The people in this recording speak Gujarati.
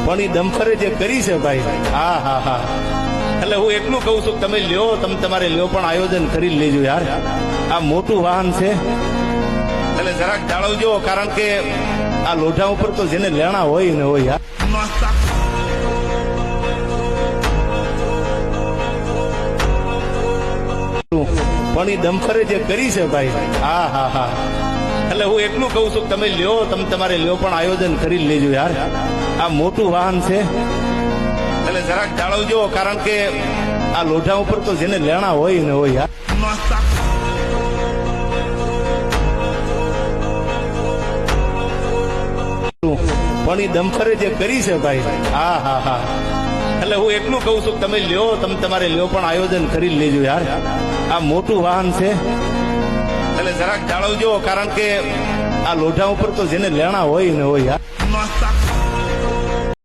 પણ એ ડમ્ફરે જે કરી છે ભાઈ, હા હા હા. એટલે હું એટલું કહું છું, તમે લ્યો, તમે તમારે લ્યો, પણ આયોજન કરી લેજો યાર. આ મોટું વાહન છે એટલે જરાક જાળવજો, કારણ કે આ લોઢા ઉપર તો જેને લેણા હોય ને હોય યાર. પણ એ ડમ્ફરે જે કરી છે ભાઈ, હા હા હા. એટલે હું એટલું કહું છું, તમે લ્યો, તમે તમારે લ્યો, પણ આયોજન કરી લેજો યાર. આ મોટું વાહન છે એટલે જરાક જાળવજો, કારણ કે આ લોઢા ઉપર તો જેને લેણા હોય ને હોય યાર. પણ એ ડમ્ફરે જે કરી છે ભાઈ, હા હા હા. એટલે હું એટલું કહું છું, તમે લ્યો, તમે તમારે લ્યો, પણ આયોજન કરી લેજો યાર. આ મોટું વાહન છે એટલે જરાક જાળવજો, કારણ કે આ લોઢા ઉપર તો જેને લેણા હોય ને હોય યાર.